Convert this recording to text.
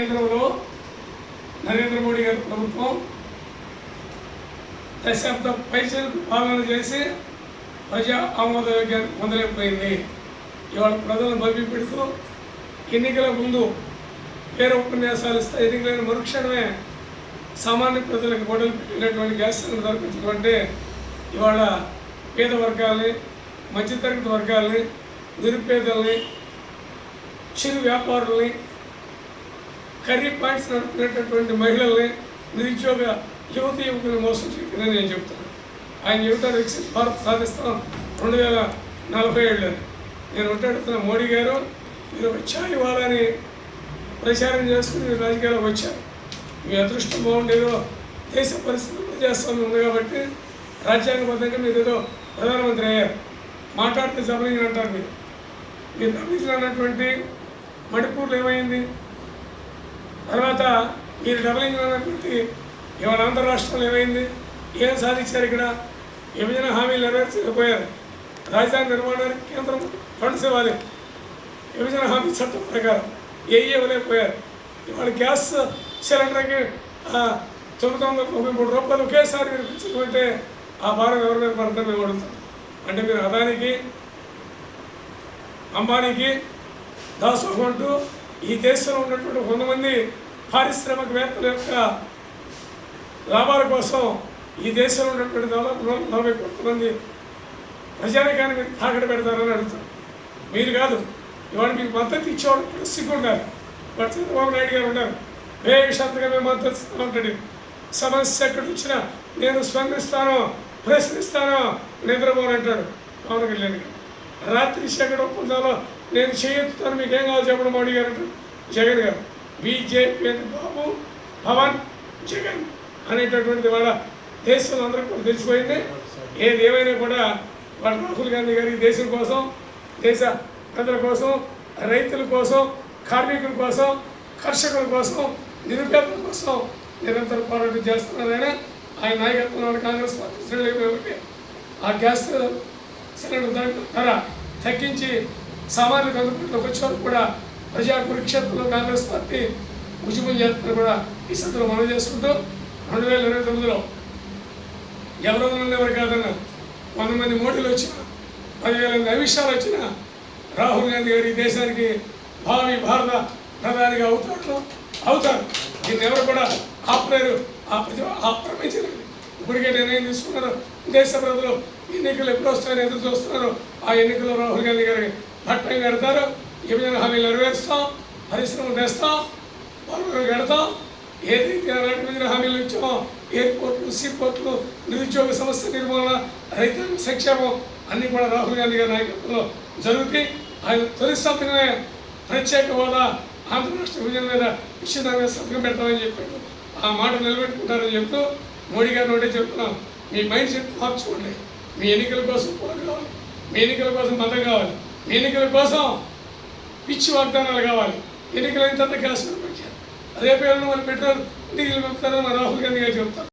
కేంద్రంలో నరేంద్ర మోడీ గారి ప్రభుత్వం దశాబ్ద పైసలకు పాలన చేసి ప్రజా ఆమోదయోగ్యాన్ని పొందలేకపోయింది. ఇవాళ ప్రజలను భయపెడుతూ ఎన్నికల ముందు వేరే ఉపన్యాసాలు ఇస్తే ఎన్నికలైన మరుక్షణమే సామాన్య ప్రజలకు గొడవలు పెట్టినటువంటి గ్యాస్ సిలిండర్ ధరపించమంటే ఇవాళ పేద వర్గాల్ని, మధ్యతరగతి వర్గాల్ని, నిరుపేదల్ని, చిరు వ్యాపారుల్ని, కర్రీ పాయింట్స్ నడుపుకునేటటువంటి మహిళల్ని, నిరుద్యోగ యువతి యువకులను మోసం చేయదని నేను చెప్తాను. ఆయన చెబుతాను వికసిత భారత్ సాధిస్తాం 2047. నేను ఉంటాడుతున్న మోడీ గారు మీరు ఛాయ్ ఇవ్వాలని ప్రచారం చేసుకుని మీరు రాజకీయాలకు వచ్చారు. మీ అదృష్టం బాగుండేదో దేశ పరిస్థితి ప్రజాస్వామ్యం ఉంది కాబట్టి రాజ్యాంగబద్ధంగా మీరు ఏదో ప్రధానమంత్రి అయ్యారు. మాట్లాడితే డబలింగ్ అంటారు. మీరు డబలింగ్ అన్నటువంటి మణిపూర్లో ఏమైంది? తర్వాత మీరు డబలింగ్ అన్నటువంటి ఇవాళ ఆంధ్ర రాష్ట్రంలో ఏమైంది? ఏం సాధించారు? ఇక్కడ విభజన హామీలు నెరవేర్చలేకపోయారు. రాజధాని నిర్మాణానికి కేంద్రం ఫండ్స్ ఇవ్వాలి, విభజన హామీ చట్టం ప్రకారం ఇవ్వలేకపోయారు. ఇవాళ గ్యాస్ సిలిండర్కి 993 రూపాయలు ఒకేసారి మీరు పెంచుకుంటే ఆ భారం ఎవరి మీద పడతాం మేము అడుగుతాం. అంటే మీరు అదానికి, అంబానీకి దాసోహం అంటూ ఈ దేశంలో ఉన్నటువంటి 100 మంది పారిశ్రామికవేత్తల యొక్క లాభాల కోసం ఈ దేశంలో ఉన్నటువంటి దాదాపు 40 కోట్ల మంది ప్రజానికాన్ని మీరు తాకట్టు పెడతారని అడుగుతారు. మీరు కాదు, ఇవాళ మీకు మద్దతు ఇచ్చేవాడు కూడా సిగ్గు ఉండాలి. బట్ చంద్రబాబు నాయుడు గారు ఉన్నారు, బేషరతుగా మేము మద్దతు ఇస్తాను అంటాడు. సమస్య ఎక్కడ వచ్చినా నేను స్పందిస్తాను, ప్రశ్నిస్తాను, నిద్రపోను అంటాడు పవన్ కళ్యాణ్ గారు. రాత్రి ఎక్కడ ఒప్పందాలో నేను చేయొత్తుతాను, మీకు ఏం కావాలి చెప్పడం మోడీ గారు అంటారు. జగన్ గారు బీజేపీ అంటే బాబు, పవన్, జగన్ అనేటటువంటిది వాళ్ళ దేశంలో అందరికీ కూడా తెలిసిపోయింది. ఏది ఏమైనా కూడా వాళ్ళ రాహుల్ గాంధీ గారి దేశం కోసం, దేశ ప్రజల కోసం, రైతుల కోసం, కార్మికుల కోసం, కర్షకుల కోసం, నిరుపేదల కోసం నిరంతరం పోరాటం చేస్తున్నారైనా ఆయన నాయకత్వంలో కాంగ్రెస్ పార్టీ శ్రేణులైపోయి ఆ గ్యాస్ సిలిండర్ ధర తగ్గించి సామాన్యులకు అందుబాటులోకి వచ్చేవారు కూడా ప్రజా కురుక్షేత్రంలో కాంగ్రెస్ పార్టీ ఉద్యమం చేస్తున్నారు కూడా ఈ సందర్భంలో మనం చేసుకుంటూ 2029లో ఎవరో ఎవరు కాదన్నా 100 మంది మోడీలు వచ్చినా, 10,000 అమిషాలు వచ్చినా రాహుల్ గాంధీ గారు ఈ దేశానికి భావి భారత ప్రధానిగా అవుతారు. దీన్ని ఎవరు కూడా ఆపలేరు, ఆక్రమించలేదు. ఇప్పటికే నిర్ణయం తీసుకున్నారు. దేశ ప్రజలు ఎన్నికలు ఎప్పుడు వస్తాయని ఎదురు చూస్తున్నారు. ఆ ఎన్నికల్లో రాహుల్ గాంధీ గారికి పట్టం కడతారు. విభజన హామీలు నెరవేరుస్తాం, పరిశ్రమలు తెస్తాం, పనులు కడతాం. ఏదైతే అలాంటి విభజన హామీలు ఇచ్చామో ఎయిర్పోర్ట్లు, సీపోర్ట్లు, నిరుద్యోగ సమస్య నిర్మూలన, రైతాంగ సంక్షేమం అన్నీ కూడా రాహుల్ గాంధీ గారి నాయకత్వంలో జరుగుతాయి. ఆయన తొలి సంతకమే ప్రత్యేక హోదా, ఆంధ్ర రాష్ట్ర విభజన మీద నిశ్చితంగా సంతకం పెడతామని చెప్పాడు. ఆ మాట నిలబెట్టుకుంటారని చెప్తూ మోడీ గారిని ఒకటే చెప్తున్నాం, మీ మైండ్ సెట్ మార్చుకోండి. మీ ఎన్నికల కోసం కూడా కావాలి, మీ ఎన్నికల కోసం మద్దతు కావాలి, మీ ఎన్నికల కోసం పిచ్చి వాగ్దానాలు కావాలి. ఎన్నికలైన తర్వాత గ్యాస్ పెంచారు, అదే పేరును వాళ్ళు పెట్రోల్ డీజిల్ పెంపుతారని రాహుల్ గాంధీ గారు చెప్తారు.